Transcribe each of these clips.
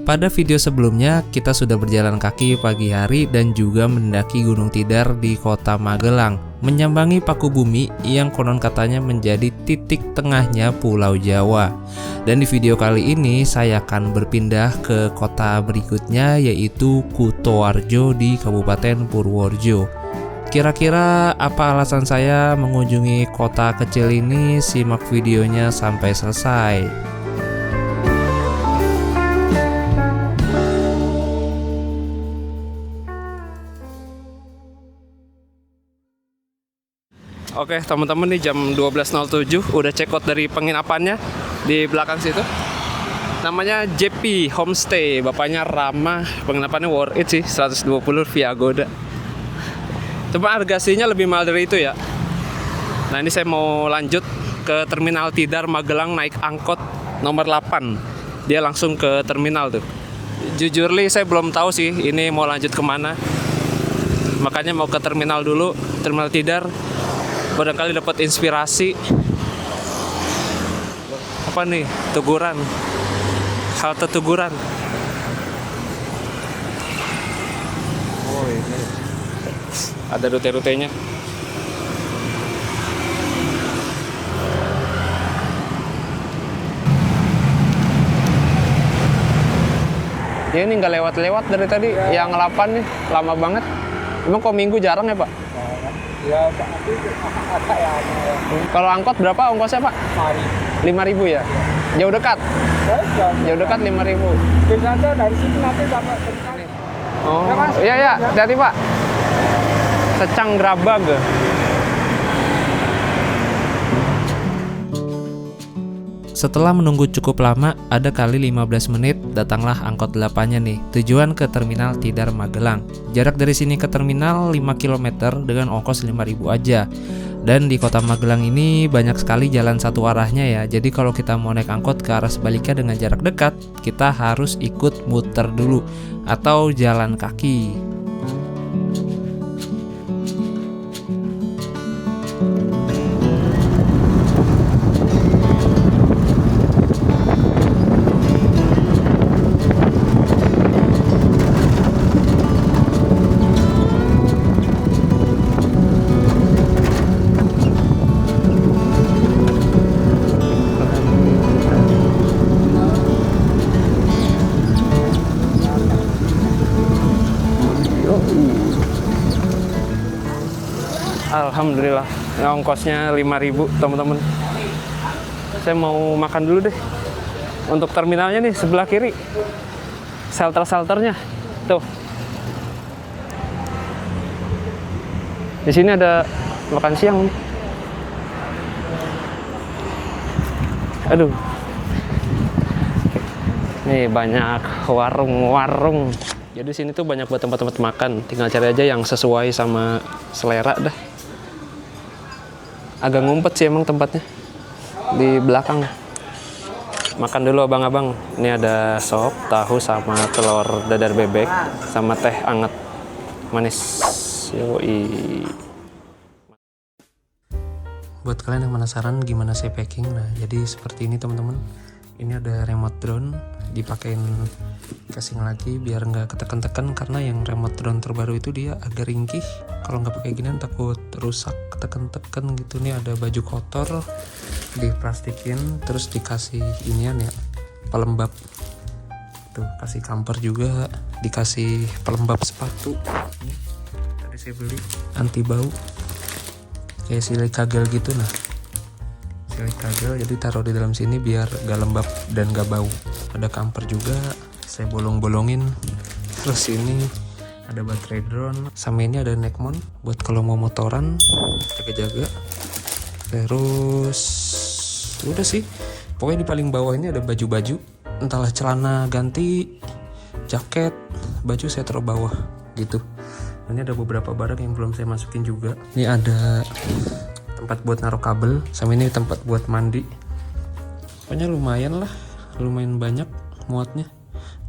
Pada video sebelumnya kita sudah berjalan kaki pagi hari dan juga mendaki Gunung Tidar di kota Magelang, menyambangi Paku Bumi yang konon katanya menjadi titik tengahnya Pulau Jawa. Dan di video kali ini saya akan berpindah ke kota berikutnya, yaitu Kutoarjo di Kabupaten Purworejo. Kira-kira apa alasan saya mengunjungi kota kecil ini? Simak videonya sampai selesai. Oke teman-teman, nih jam 12.07 udah check out dari penginapannya di belakang situ. Namanya JP Homestay, bapaknya ramah, penginapannya worth it sih, 120 via Agoda. Cuma harga aslinya lebih mahal dari itu ya. Nah ini saya mau lanjut ke Terminal Tidar Magelang, naik angkot nomor 8. Dia langsung ke terminal tuh. Jujur li saya belum tahu sih ini mau lanjut kemana. Makanya mau ke terminal dulu, Terminal Tidar. Barangkali dapat inspirasi. Apa nih? Tuguran. Halte Tuguran. Oh ini ada rute-rutenya. Ya ini nggak lewat-lewat dari tadi. Ya. Yang 8 nih lama banget. Emang kok Minggu jarang ya Pak? Ya, tapi ada ya. Kalau angkot berapa ongkosnya Pak? 5.000 ya? Jauh dekat? Jauh dekat 5.000. Biasanya dari sini nanti sampai terminal. Oh, iya ya, hati-hati Pak. Secang Grabag. Setelah menunggu cukup lama, ada kali 15 menit, datanglah angkot 8-nya nih, tujuan ke Terminal Tidar Magelang. Jarak dari sini ke terminal 5 km dengan ongkos 5.000 aja. Dan di kota Magelang ini banyak sekali jalan satu arahnya ya. Jadi kalau kita mau naik angkot ke arah sebaliknya dengan jarak dekat, kita harus ikut muter dulu atau jalan kaki. Alhamdulillah, ya, ongkosnya 5.000 teman-teman. Saya mau makan dulu deh. Untuk terminalnya nih sebelah kiri, shelter-shelternya tuh. Di sini ada makan siang nih. Aduh, nih banyak warung-warung. Jadi sini tuh banyak buat tempat-tempat makan. Tinggal cari aja yang sesuai sama selera dah. Agak ngumpet sih emang tempatnya di belakang. Makan dulu abang-abang. Ini ada sop, tahu sama telur dadar bebek sama teh anget manis. Yoi. Buat kalian yang penasaran gimana saya packing, nah jadi seperti ini teman-teman. Ini ada remote drone, dipakein casing lagi biar nggak ketekan-tekan, karena yang remote drone terbaru itu dia agak ringkih. Kalau nggak pakai ginian takut rusak, ketekan-tekan gitu. Nih ada baju kotor diplastikin, terus dikasih inian ya, pelembab. Tuh kasih kamper juga, dikasih pelembab sepatu. Ini tadi saya beli anti bau, kayak silika gel gitu. Nah silika gel, jadi taruh di dalam sini biar gak lembab dan gak bau. Ada kamper juga, saya bolong-bolongin. Terus ini ada baterai drone, sama ini ada neck mount buat kalau mau motoran jaga-jaga. Terus udah sih, pokoknya di paling bawah ini ada baju-baju, entahlah celana ganti, jaket, baju saya taruh bawah gitu. Ini ada beberapa barang yang belum saya masukin juga. Ini ada tempat buat naruh kabel, sama ini tempat buat mandi. Pokoknya lumayan lah, lumayan banyak muatnya.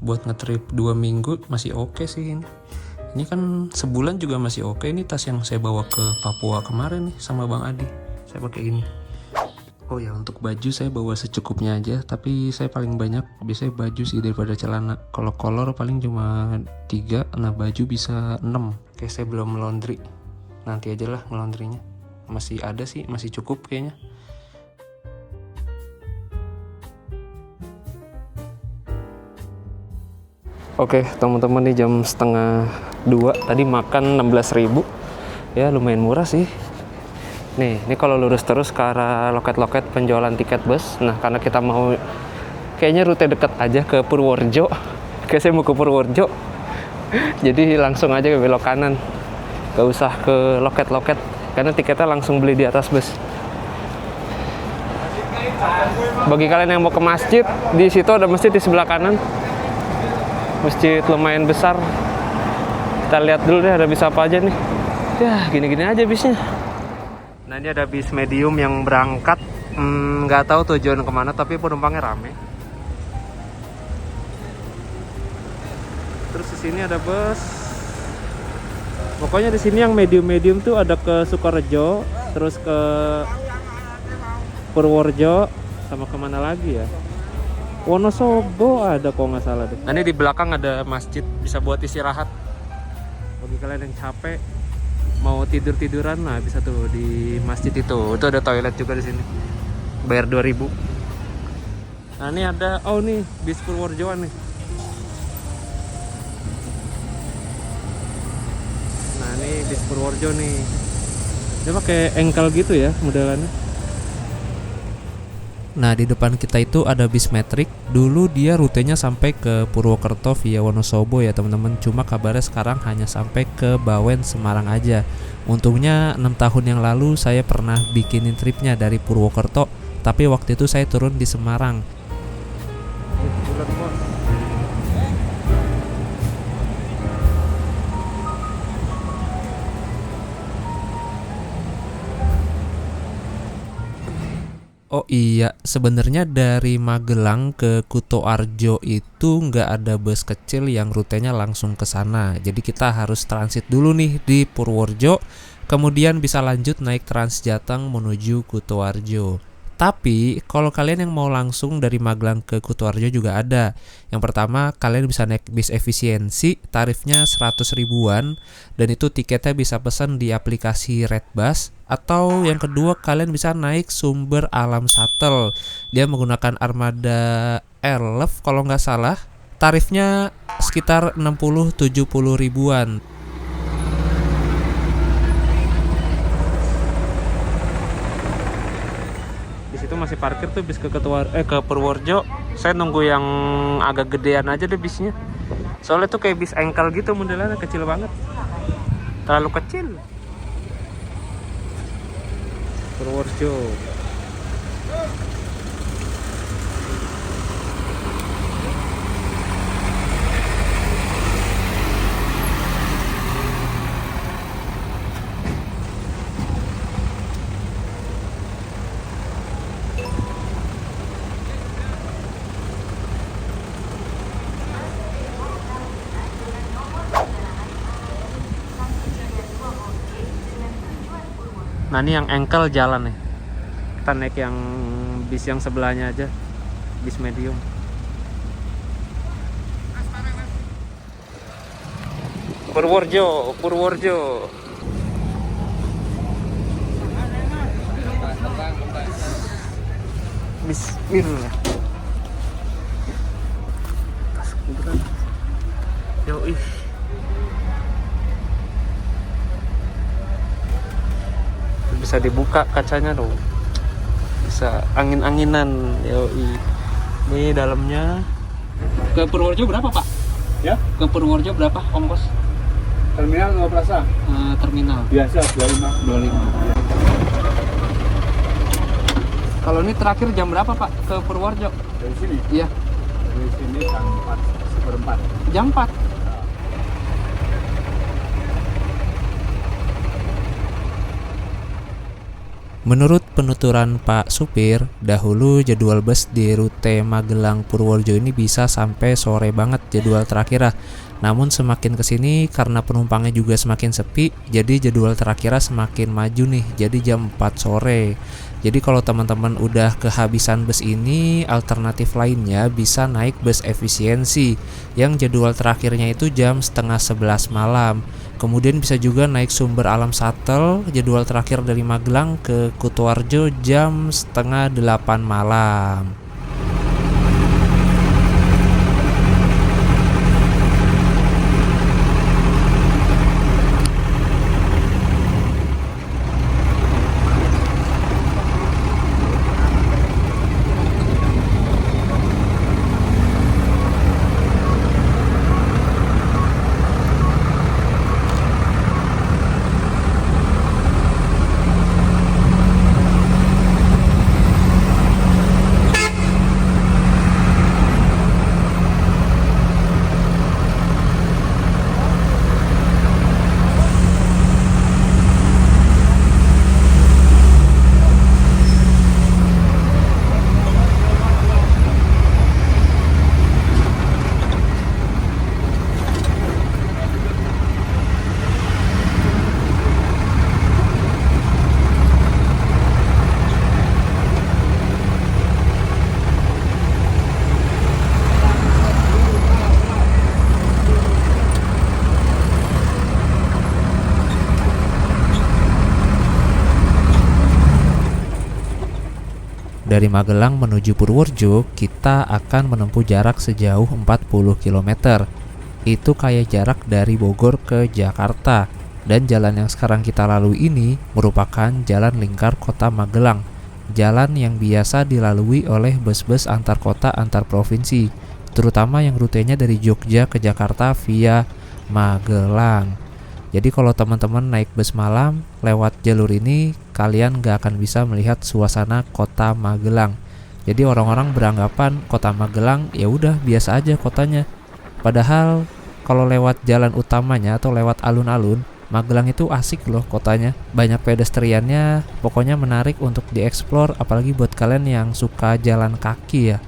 Buat ngetrip 2 minggu masih oke sih ini. Ini kan sebulan juga masih oke. Ini tas yang saya bawa ke Papua kemarin nih sama Bang Adi. Saya pakai ini. Oh ya, untuk baju saya bawa secukupnya aja, tapi saya paling banyak biasanya baju sih daripada celana. Kalau kolor paling cuma 3, nah baju bisa 6. Oke, saya belum laundry. Nanti aja lah ngelondrinya. Masih ada sih, masih cukup kayaknya. Oke, teman-teman, nih jam 1:30. Tadi makan 16.000. Ya, lumayan murah sih. Nih, ini kalau lurus terus ke arah loket-loket penjualan tiket bus. Nah, karena kita mau kayaknya rute dekat aja ke Purworejo. Kayak saya mau ke Purworejo. Jadi langsung aja ke belok kanan. Gak usah ke loket-loket karena tiketnya langsung beli di atas bus. Bagi kalian yang mau ke masjid, di situ ada masjid di sebelah kanan. Masjid lumayan besar. Kita lihat dulu deh ada bis apa aja nih. Ya, gini-gini aja bisnya. Nah, ini ada bis medium yang berangkat. Nggak tahu tujuan kemana, tapi penumpangnya rame. Terus di sini ada bus. Pokoknya di sini yang medium tuh ada ke Sukorejo, terus ke Purworejo, sama kemana lagi ya? Wonosobo ada kok nggak salah deh. Nah, ini di belakang ada masjid, bisa buat istirahat. Bagi kalian yang capek mau tidur-tiduran, nah bisa tuh di masjid itu. Itu ada toilet juga di sini. Bayar 2.000. Nah, ini ada nih bis Purworejoan nih. Nah, ini bis Purworejo nih. Dia pakai engkel gitu ya modelannya. Nah, di depan kita itu ada bis metrik. Dulu dia rutenya sampai ke Purwokerto via Wonosobo ya teman-teman. Cuma kabarnya sekarang hanya sampai ke Bawen Semarang aja. Untungnya 6 tahun yang lalu saya pernah bikinin tripnya dari Purwokerto, tapi waktu itu saya turun di Semarang. Oh iya, sebenarnya dari Magelang ke Kutoarjo itu nggak ada bus kecil yang rutenya langsung ke sana. Jadi kita harus transit dulu nih di Purworejo, kemudian bisa lanjut naik Transjateng menuju Kutoarjo. Tapi kalau kalian yang mau langsung dari Magelang ke Kutoarjo juga ada. Yang pertama, kalian bisa naik bis efisiensi, tarifnya 100 ribuan, dan itu tiketnya bisa pesan di aplikasi Redbus. Atau yang kedua, kalian bisa naik Sumber Alam Shuttle. Dia menggunakan armada Airlove kalau nggak salah. Tarifnya sekitar 60-70 ribuan. Itu masih parkir tuh bis ke Purworejo. Saya nunggu yang agak gedean aja deh bisnya. Soalnya tuh kayak bis engkel gitu modelnya, kecil banget. Terlalu kecil. Purworejo. Nah, ini yang engkel jalan nih. Kita naik yang bis yang sebelahnya aja, bis medium. Purworejo. Bismillah. Yoi. Bisa dibuka kacanya dong, bisa angin-anginan. Yoi. Ini dalamnya. Ke Purworejo berapa pak? Ya? Ke Purworejo berapa ongkos? Terminal nggak perasa? Terminal Biasa 25. Kalau ini terakhir jam berapa pak ke Purworejo? Dari sini? Iya. Dari sini jam 4:04. Jam 4. Menurut penuturan Pak Supir, dahulu jadwal bus di rute Magelang Purworejo ini bisa sampai sore banget jadwal terakhir. Namun semakin kesini karena penumpangnya juga semakin sepi, jadi jadwal terakhir semakin maju nih, jadi jam 4 sore. Jadi kalau teman-teman udah kehabisan bus ini, alternatif lainnya bisa naik bus efisiensi yang jadwal terakhirnya itu jam setengah 11 malam. Kemudian bisa juga naik Sumber Alam Shuttle, jadwal terakhir dari Magelang ke Kutoarjo jam setengah 8 malam. Dari Magelang menuju Purworejo, kita akan menempuh jarak sejauh 40 km. Itu kayak jarak dari Bogor ke Jakarta. Dan jalan yang sekarang kita lalui ini merupakan jalan lingkar kota Magelang. Jalan yang biasa dilalui oleh bus-bus antar kota antar provinsi, terutama yang rutenya dari Jogja ke Jakarta via Magelang. Jadi kalau teman-teman naik bus malam lewat jalur ini, kalian gak akan bisa melihat suasana kota Magelang. Jadi orang-orang beranggapan kota Magelang ya udah biasa aja kotanya. Padahal kalau lewat jalan utamanya atau lewat alun-alun, Magelang itu asik loh kotanya. Banyak pedestriannya, pokoknya menarik untuk dieksplor, apalagi buat kalian yang suka jalan kaki ya.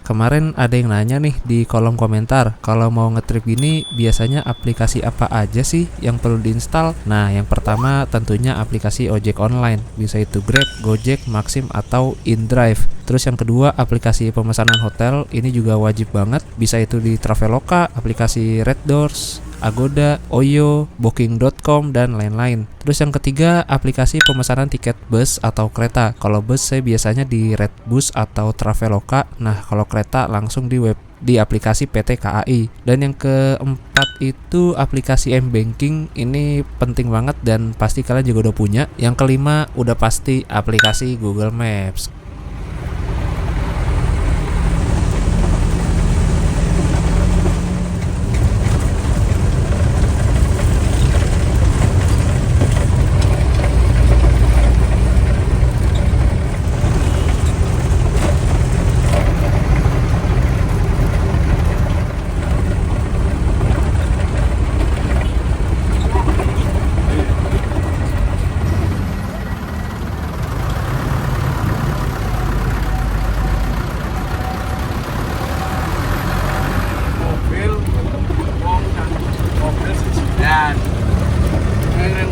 Kemarin ada yang nanya nih di kolom komentar, kalau mau ngetrip gini biasanya aplikasi apa aja sih yang perlu diinstal? Nah, yang pertama tentunya aplikasi ojek online, bisa itu Grab, Gojek, Maxim, atau InDrive. Terus yang kedua aplikasi pemesanan hotel, ini juga wajib banget, bisa itu di Traveloka, aplikasi Red Doors, Agoda, Oyo, Booking.com, dan lain-lain. Terus yang ketiga aplikasi pemesanan tiket bus atau kereta. Kalau bus saya biasanya di Redbus atau Traveloka. Nah kalau kereta langsung di web di aplikasi PT KAI. Dan yang keempat itu aplikasi M-Banking, ini penting banget dan pasti kalian juga udah punya. Yang kelima udah pasti aplikasi Google Maps. Mobil, gerbong, dan mobil sedan. Keren.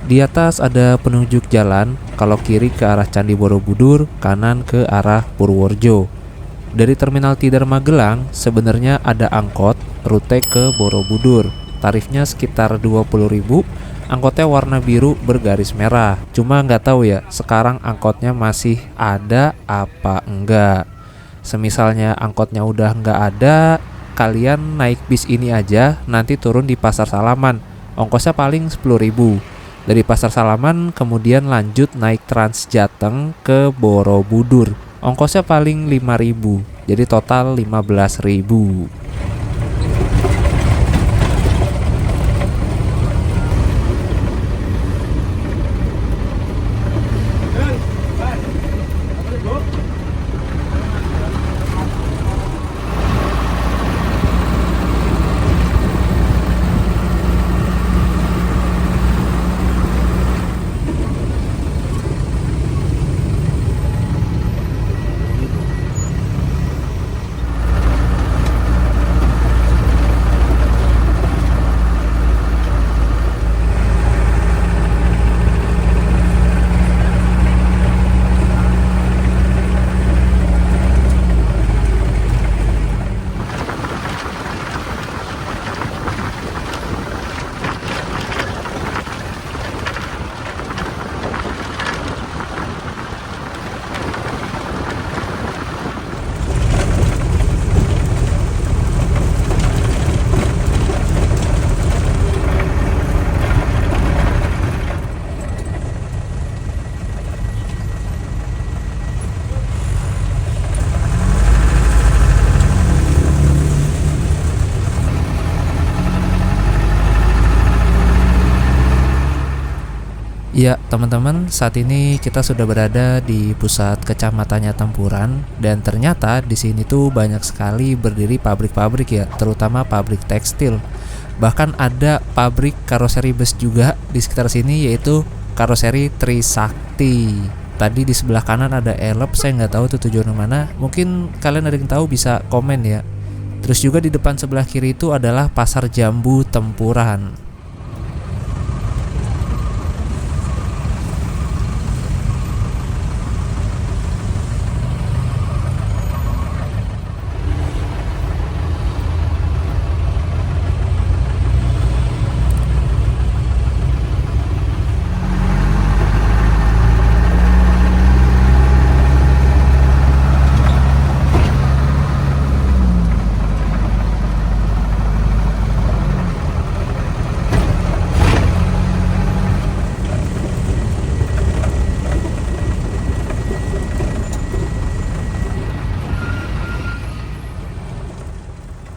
Di atas ada penunjuk jalan, kalau kiri ke arah Candi Borobudur, kanan ke arah Purworejo. Dari Terminal Tidar Magelang, sebenarnya ada angkot rute ke Borobudur. Tarifnya sekitar 20.000, angkotnya warna biru bergaris merah. Cuma nggak tahu ya, sekarang angkotnya masih ada apa enggak. Semisalnya angkotnya udah nggak ada, kalian naik bis ini aja, nanti turun di Pasar Salaman. Ongkosnya paling 10.000. Dari Pasar Salaman kemudian lanjut naik Trans Jateng ke Borobudur. Ongkosnya paling 5.000. Jadi total 15.000. Ya teman-teman, saat ini kita sudah berada di pusat kecamatannya Tempuran dan ternyata di sini tuh banyak sekali berdiri pabrik-pabrik ya, terutama pabrik tekstil. Bahkan ada pabrik karoseri bus juga di sekitar sini, yaitu karoseri Trisakti. Tadi di sebelah kanan ada Elop, saya nggak tahu itu tujuan mana. Mungkin kalian ada yang tahu bisa komen ya. Terus juga di depan sebelah kiri itu adalah Pasar Jambu Tempuran.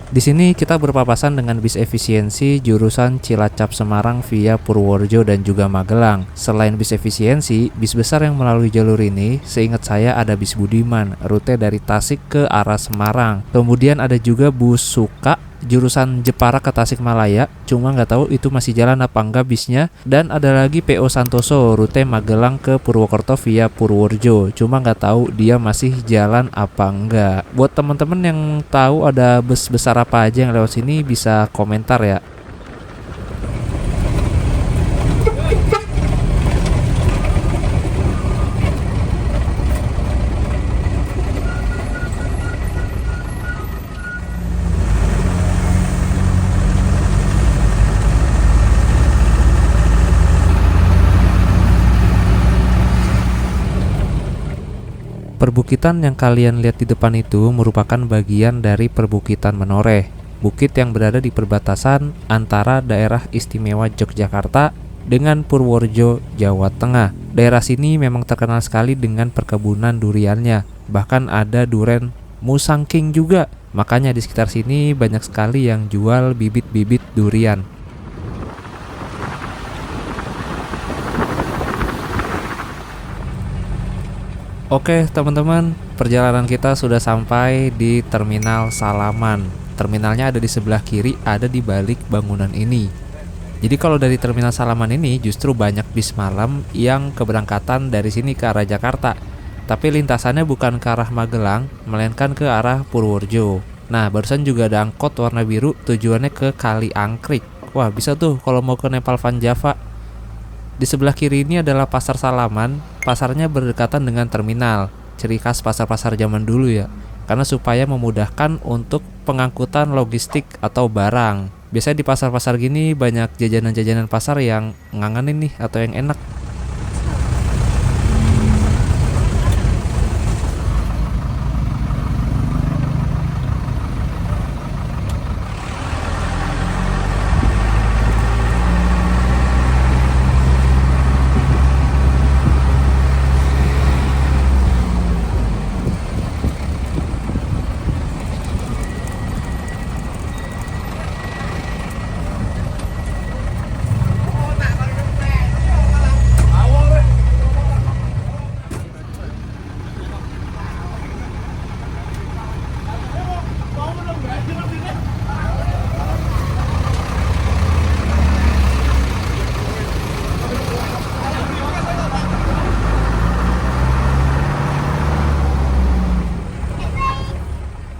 Di sini kita berpapasan dengan bis efisiensi jurusan Cilacap Semarang via Purworejo dan juga Magelang. Selain bis efisiensi, bis besar yang melalui jalur ini, seingat saya ada bis Budiman, rute dari Tasik ke arah Semarang. Kemudian ada juga bus Suka jurusan Jepara ke Tasikmalaya, cuma nggak tahu itu masih jalan apa enggak bisnya. Dan ada lagi PO Santoso rute Magelang ke Purwokerto via Purworejo, cuma nggak tahu dia masih jalan apa enggak. Buat teman-teman yang tahu ada bus besar apa aja yang lewat sini bisa komentar ya. Perbukitan yang kalian lihat di depan itu merupakan bagian dari perbukitan Menoreh, bukit yang berada di perbatasan antara daerah istimewa Yogyakarta dengan Purworejo, Jawa Tengah. Daerah sini memang terkenal sekali dengan perkebunan duriannya, bahkan ada duren Musangking juga. Makanya di sekitar sini banyak sekali yang jual bibit-bibit durian. Oke teman-teman, perjalanan kita sudah sampai di Terminal Salaman. Terminalnya ada di sebelah kiri, ada di balik bangunan ini. Jadi kalau dari Terminal Salaman ini justru banyak bis malam yang keberangkatan dari sini ke arah Jakarta. Tapi lintasannya bukan ke arah Magelang, melainkan ke arah Purworejo. Nah, barusan juga ada angkot warna biru tujuannya ke Kali Angkrik. Wah, bisa tuh kalau mau ke Nepal Van Java. Di sebelah kiri ini adalah Pasar Salaman. Pasarnya berdekatan dengan terminal. Ciri khas pasar-pasar zaman dulu ya. Karena supaya memudahkan untuk pengangkutan logistik atau barang. Biasanya di pasar-pasar gini banyak jajanan-jajanan pasar yang ngangenin nih atau yang enak.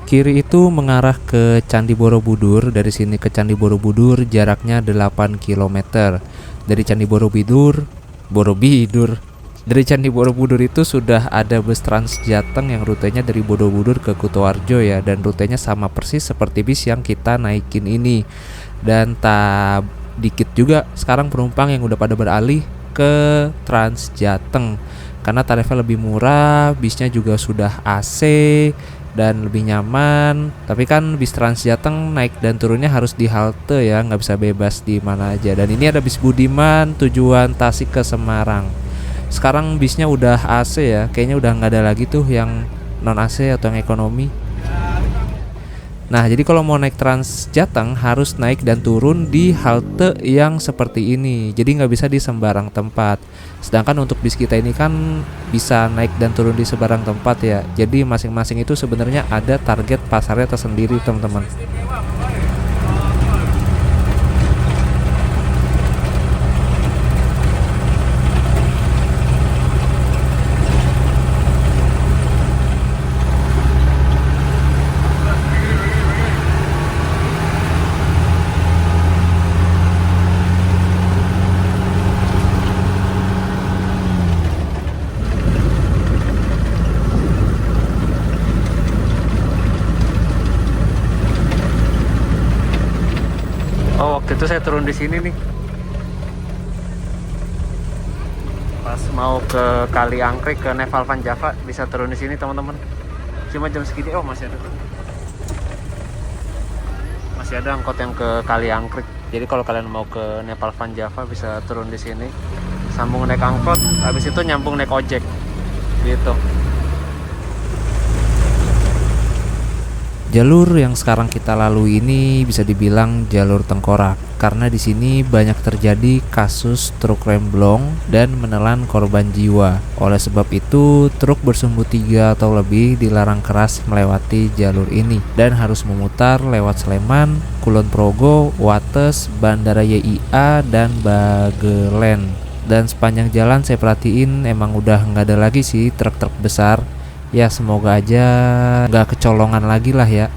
Kiri itu mengarah ke Candi Borobudur. Dari sini ke Candi Borobudur jaraknya 8 km. Dari Candi Borobudur Dari Candi Borobudur itu sudah ada bus Trans Jateng yang rutenya dari Borobudur ke Kutoarjo ya, dan rutenya sama persis seperti bis yang kita naikin ini. Dan tak dikit juga sekarang penumpang yang udah pada beralih ke Trans Jateng karena tarifnya lebih murah, bisnya juga sudah AC dan lebih nyaman. Tapi kan bis Trans Jateng naik dan turunnya harus di halte ya, nggak bisa bebas di mana aja. Dan ini ada bis Budiman tujuan Tasik ke Semarang. Sekarang bisnya udah AC ya, kayaknya udah nggak ada lagi tuh yang non AC atau yang ekonomi. Nah, jadi kalau mau naik Trans Jateng harus naik dan turun di halte yang seperti ini. Jadi nggak bisa di sembarang tempat. Sedangkan untuk bis kita ini kan bisa naik dan turun di sembarang tempat ya. Jadi masing-masing itu sebenarnya ada target pasarnya tersendiri, teman-teman. Oh, waktu itu saya turun di sini nih. Pas mau ke Kali Angkrik ke Nepal Van Java bisa turun di sini, teman-teman. Cuma jam segini masih ada. Masih ada angkot yang ke Kali Angkrik. Jadi kalau kalian mau ke Nepal Van Java bisa turun di sini. Sambung naik angkot, habis itu nyambung naik ojek. Gitu. Jalur yang sekarang kita lalui ini bisa dibilang jalur tengkorak karena di sini banyak terjadi kasus truk remblong dan menelan korban jiwa. Oleh sebab itu, truk bersumbu 3 atau lebih dilarang keras melewati jalur ini dan harus memutar lewat Sleman, Kulon Progo, Wates, Bandara YIA, dan Bagelen. Dan sepanjang jalan saya perhatiin emang udah nggak ada lagi sih truk-truk besar. Ya semoga aja nggak kecolongan lagi lah ya.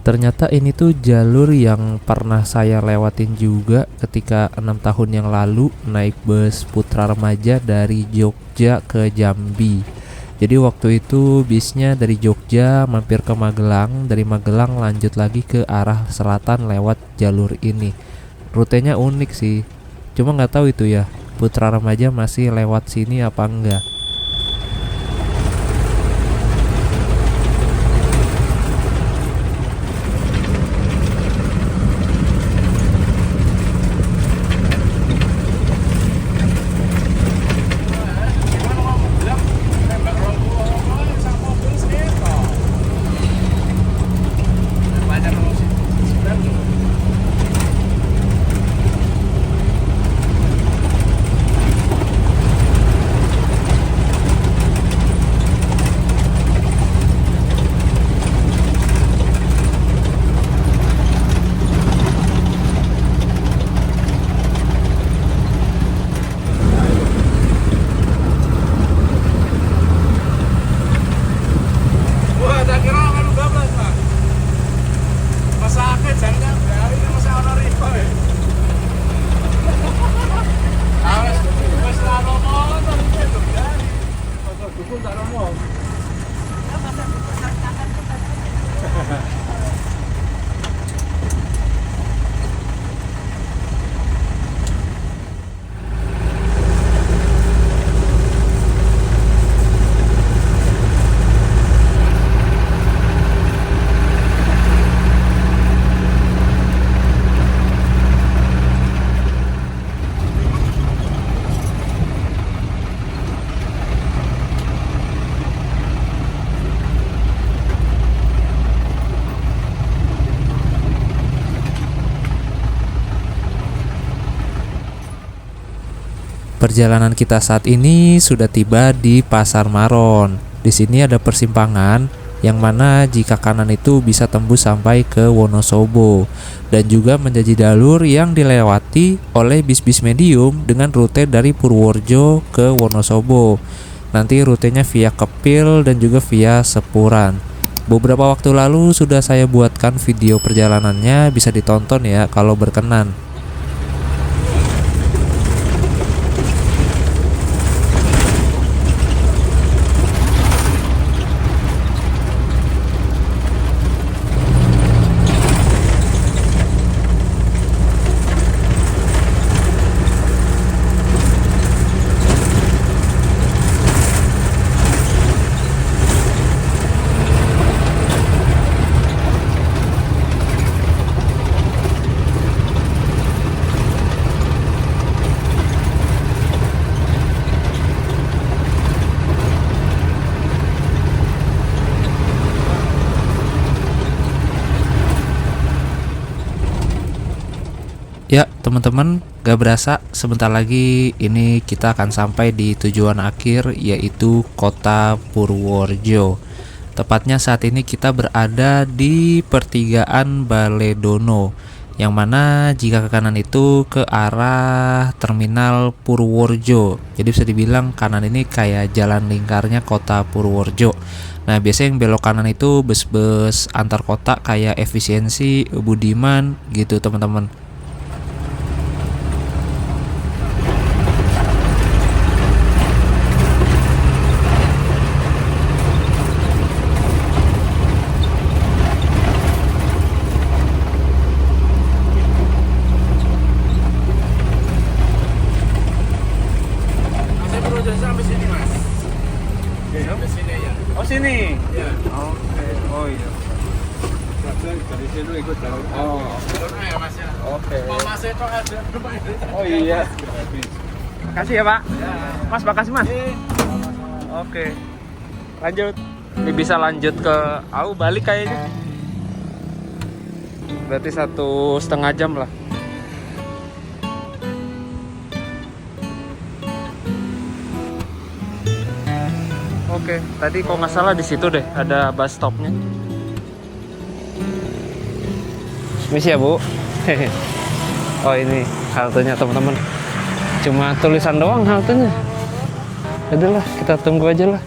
Ternyata ini tuh jalur yang pernah saya lewatin juga ketika 6 tahun yang lalu naik bus Putra Remaja dari Jogja ke Jambi. Jadi waktu itu bisnya dari Jogja mampir ke Magelang, dari Magelang lanjut lagi ke arah selatan lewat jalur ini. Rutenya unik sih, cuma nggak tahu itu ya Putra Remaja masih lewat sini apa enggak. Perjalanan kita saat ini sudah tiba di Pasar Maron. Di sini ada persimpangan yang mana jika kanan itu bisa tembus sampai ke Wonosobo dan juga menjadi jalur yang dilewati oleh bis-bis medium dengan rute dari Purworejo ke Wonosobo. Nanti rutenya via Kepil dan juga via Sepuran. Beberapa waktu lalu sudah saya buatkan video perjalanannya, bisa ditonton ya kalau berkenan. Ya teman-teman, gak berasa sebentar lagi ini kita akan sampai di tujuan akhir, yaitu kota Purworejo. Tepatnya saat ini kita berada di pertigaan Baledono, yang mana jika ke kanan itu ke arah terminal Purworejo. Jadi bisa dibilang kanan ini kayak jalan lingkarnya kota Purworejo. Nah biasanya yang belok kanan itu bus-bus antar kota kayak Efisiensi, Budiman gitu teman-teman. Sampai sini mas. Sampai sini ya. Oh sini. Ya. Oke. Oh iya. Dari sini ikut jalan. Oh. Jalan ya mas ya. Oke. Mas itu ada. Oh iya. Makasih ya pak. Ya. Mas makasih mas. Oke. Lanjut. Ini bisa lanjut ke balik kayaknya. Berarti 1,5 jam lah. Oke, tadi kok nggak salah di situ deh ada bus stopnya. Misi ya bu. Oh ini haltenya teman-teman. Cuma tulisan doang haltenya. Udahlah kita tunggu aja lah.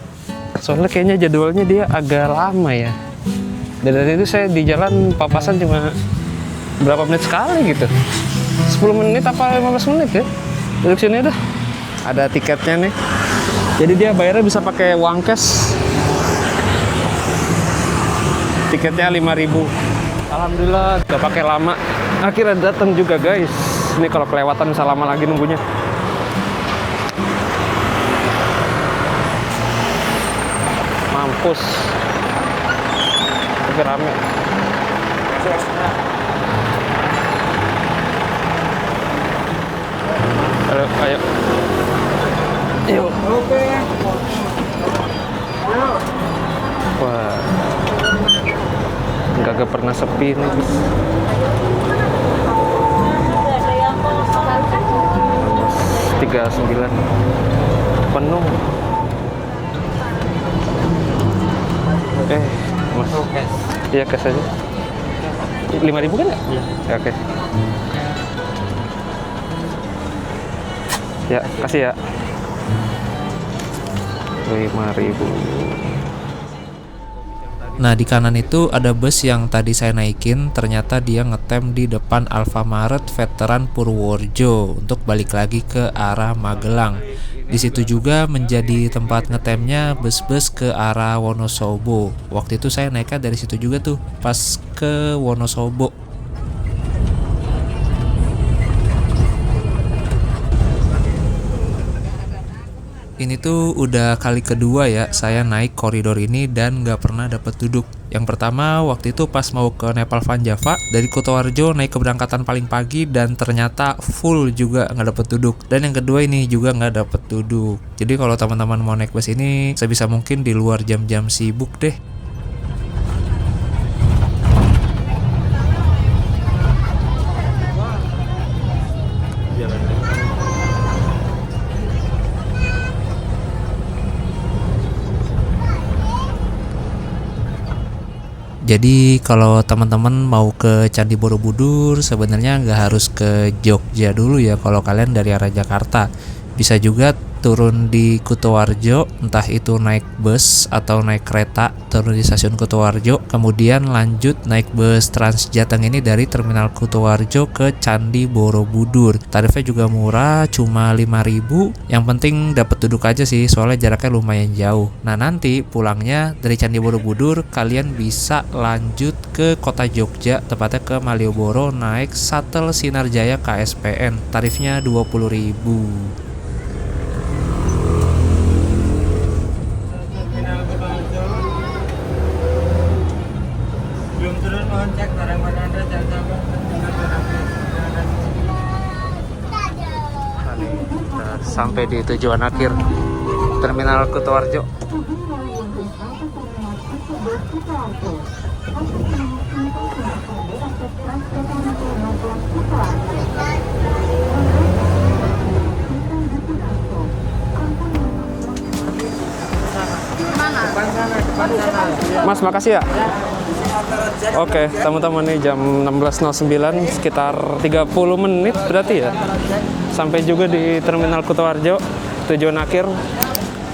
Soalnya kayaknya jadwalnya dia agak lama ya. Dan dari itu saya di jalan papasan cuma berapa menit sekali gitu. 10 menit apa 15 menit ya. Duduk sini dah. Ada tiketnya nih. Jadi dia bayarnya bisa pakai uang cash. Tiketnya 5.000. Alhamdulillah gak pakai lama. Akhirnya datang juga guys. Ini kalau kelewatan bisa lama lagi nunggunya. Mampus. Tapi rame. Ayo, ayo. Yuk. Oke. Wah. Gak pernah sepi nih. 39 penuh. Mas. Iya, cash aja. 5.000 kan ya? Iya. Ya, oke. Ya, kasih ya. 5.000. Nah, di kanan itu ada bus yang tadi saya naikin, ternyata dia ngetem di depan Alfamaret Veteran Purworejo untuk balik lagi ke arah Magelang. Di situ juga menjadi tempat ngetemnya bus-bus ke arah Wonosobo. Waktu itu saya naiknya dari situ juga tuh, pas ke Wonosobo. Ini tuh udah kali kedua ya saya naik koridor ini dan gak pernah dapat duduk. Yang pertama waktu itu pas mau ke Nepal Van Java dari Kutoarjo naik keberangkatan paling pagi dan ternyata full juga gak dapat duduk. Dan yang kedua ini juga gak dapat duduk. Jadi kalau teman-teman mau naik bus ini sebisa mungkin di luar jam-jam sibuk deh. Jadi kalau teman-teman mau ke Candi Borobudur sebenarnya nggak harus ke Jogja dulu ya kalau kalian dari arah Jakarta. Bisa juga turun di Kutoarjo, entah itu naik bus atau naik kereta, turun di stasiun Kutoarjo, kemudian lanjut naik bus Transjateng ini dari terminal Kutoarjo ke Candi Borobudur. Tarifnya juga murah, cuma 5.000. Yang penting dapat duduk aja sih, soalnya jaraknya lumayan jauh. Nah, nanti pulangnya dari Candi Borobudur kalian bisa lanjut ke kota Jogja, tepatnya ke Malioboro naik shuttle Sinarjaya KSPN. Tarifnya 20.000. Sampai di tujuan akhir terminal Kutoarjo. Mas, makasih ya. Oke, teman-teman nih jam 16.09 sekitar 30 menit berarti ya. Sampai juga di terminal Kutoarjo, tujuan akhir.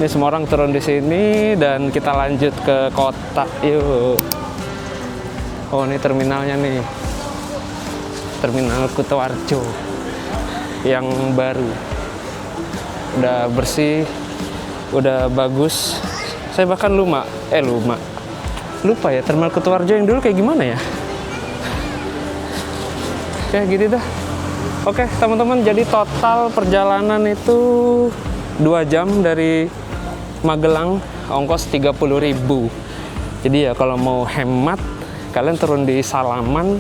Ini semua orang turun di sini dan kita lanjut ke kota. Yuk. Oh, ini terminalnya nih. Terminal Kutoarjo yang baru. Udah bersih, udah bagus. Saya bahkan lupa ya terminal Kutoarjo yang dulu kayak gimana ya. Kayak gitu dah. Oke teman-teman, jadi total perjalanan itu 2 jam dari Magelang, ongkos 30.000. Jadi ya kalau mau hemat kalian turun di Salaman,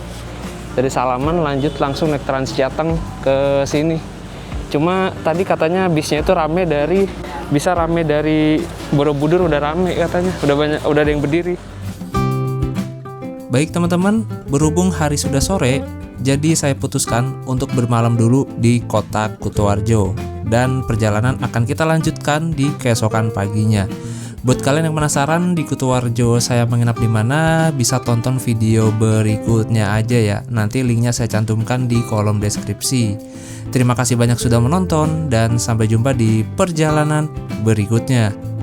dari Salaman lanjut langsung naik Transjateng ke sini. Cuma tadi katanya bisnya itu bisa rame dari Borobudur, udah rame katanya, udah ada yang berdiri. Baik teman-teman, berhubung hari sudah sore, jadi saya putuskan untuk bermalam dulu di kota Kutoarjo dan perjalanan akan kita lanjutkan di keesokan paginya. Buat kalian yang penasaran di Kutoarjo saya menginap di mana, bisa tonton video berikutnya aja ya. Nanti linknya saya cantumkan di kolom deskripsi. Terima kasih banyak sudah menonton dan sampai jumpa di perjalanan berikutnya.